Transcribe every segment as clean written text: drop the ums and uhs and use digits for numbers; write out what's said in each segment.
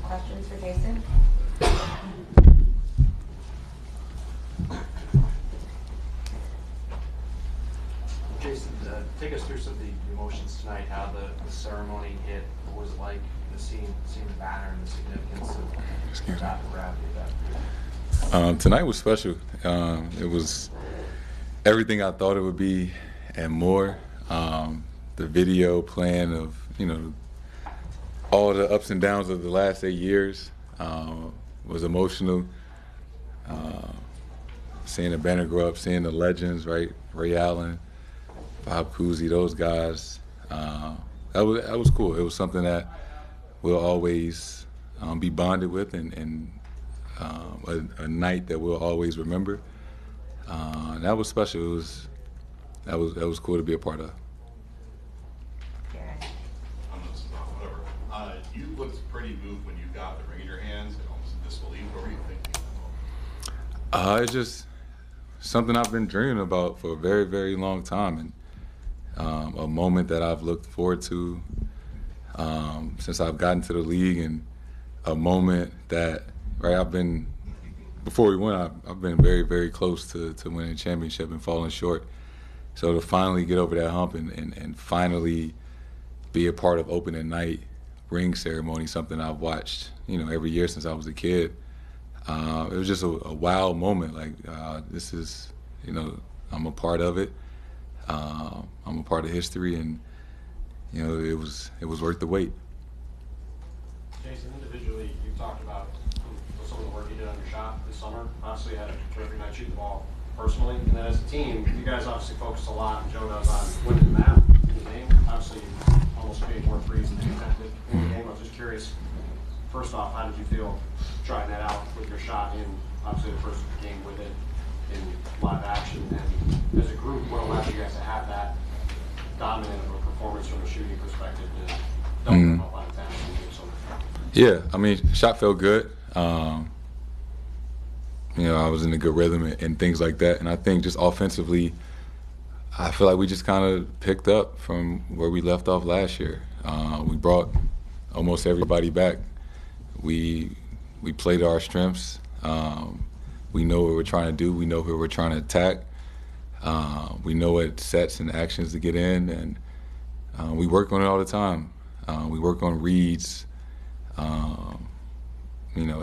Questions for Jayson? Jayson, take us through some of the emotions tonight, how the ceremony hit, what was it like, seeing the banner and the significance of that, the gravity of that. Tonight was special. It was everything I thought it would be and more. The video playing of, all the ups and downs of the last 8 years was emotional. Seeing the banner grow up, seeing the legends, right? Ray Allen, Bob Cousy, those guys. That was cool. It was something that we'll always be bonded with, and a night that we'll always remember. That was special. That was cool to be a part of. You looked pretty moved when you got the ring in your hands and almost in disbelief. What were you thinking? It's just something I've been dreaming about for a very, very long time, and a moment that I've looked forward to since I've gotten to the league, and a moment that, right, before we went, I've been very, very close to winning a championship and falling short. So to finally get over that hump and finally be a part of opening night ring ceremony, something I've watched, every year since I was a kid. It was just a wow moment. Like, this is, I'm a part of it. I'm a part of history, and it was worth the wait. Jayson, individually, you talked about some of the work you did on your shot this summer. Obviously, you had a terrific night shooting the ball personally, and then as a team, you guys obviously focused a lot, and Joe does, on winning the map in the game. Obviously, you almost made more threes than you attempted in the game. I was just curious, first off, how did you feel trying that out with your shot in, obviously, the first game with it in live action? And as a group, what allowed you guys to have that dominant of a performance from a shooting perspective to double them up on attempts and give some? Yeah, shot felt good. I was in a good rhythm and things like that. And I think just offensively, I feel like we just kind of picked up from where we left off last year. We brought almost everybody back. We played our strengths. We know what we're trying to do. We know who we're trying to attack. We know what sets and actions to get in, and we work on it all the time. We work on reads,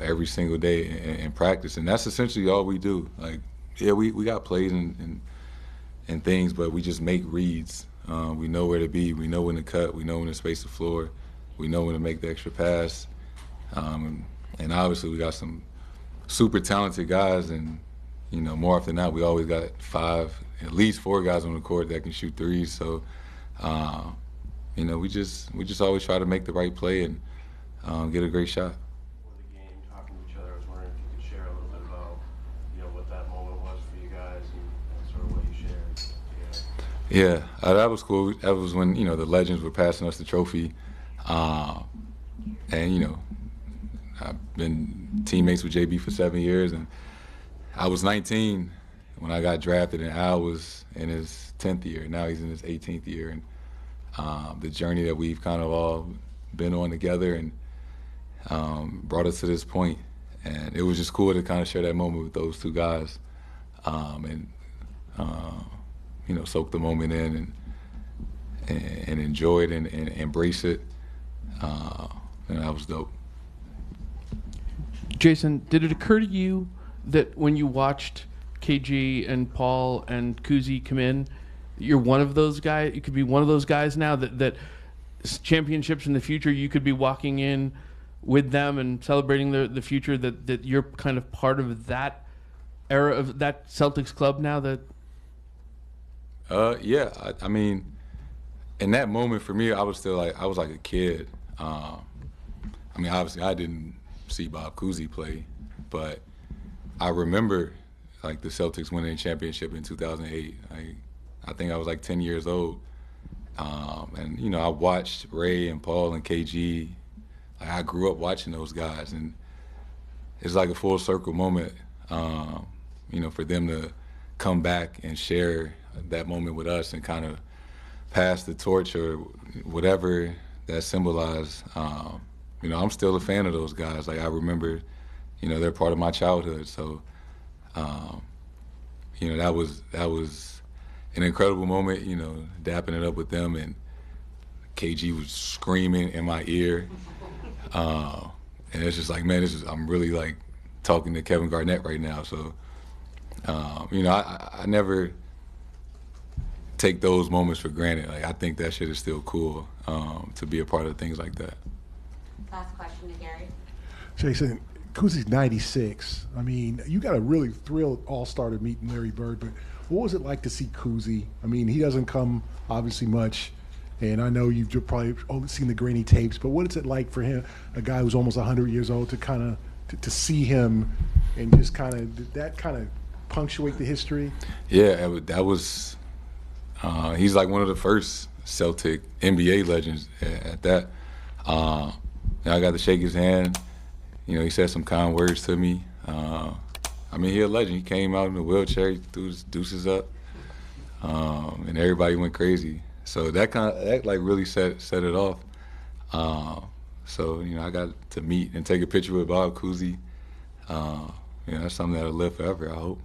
every single day in practice, and that's essentially all we do. Like, yeah, we got plays and things, but we just make reads. We know where to be. We know when to cut. We know when to space the floor. We know when to make the extra pass. And obviously we got some super talented guys, and more often than not, we always got at least four guys on the court that can shoot threes. So, we just always try to make the right play and get a great shot. Before the game, talking to each other, I was wondering if you could share a little bit about, what that moment was for you guys and sort of what you shared together. Yeah, that was cool. That was when the legends were passing us the trophy, and I've been teammates with JB for 7 years, and I was 19 when I got drafted, and Al was in his 10th year. Now he's in his 18th year, and the journey that we've kind of all been on together and brought us to this point. And it was just cool to kind of share that moment with those two guys, and soak the moment in and enjoy it and embrace it. And that was dope. Jayson, did it occur to you that when you watched KG and Paul and Cousy come in, you're one of those guys? You could be one of those guys now that championships in the future, you could be walking in with them and celebrating the future, that you're kind of part of that era of that Celtics club now? That yeah, I mean, in that moment for me, I was like a kid. Obviously I didn't see Bob Cousy play, but I remember like the Celtics winning a championship in 2008. I think I was like 10 years old, and I watched Ray and Paul and KG. I grew up watching those guys, and it's like a full circle moment, for them to come back and share that moment with us and kind of pass the torch or whatever that symbolized. I'm still a fan of those guys. Like, I remember, they're part of my childhood. So, that was an incredible moment, dapping it up with them, and KG was screaming in my ear. And it's just like, man, I'm really like talking to Kevin Garnett right now. So, I never take those moments for granted. Like, I think that shit is still cool, to be a part of things like that. Last question to Gary. Jayson, Kuzi's 96. I mean, you got a really thrilled all-star to meet Larry Bird, but what was it like to see Kuzi? I mean, he doesn't come obviously much, and I know you've probably only seen the grainy tapes, but what is it like for him, a guy who's almost 100 years old, to kind of to see him and just kind of punctuate the history? Yeah, that was he's like one of the first Celtic NBA legends at that. I got to shake his hand. He said some kind words to me. I mean, he's a legend. He came out in a wheelchair, he threw his deuces up, and everybody went crazy. So that like really set it off. So I got to meet and take a picture with Bob Cousy. That's something that'll live forever, I hope.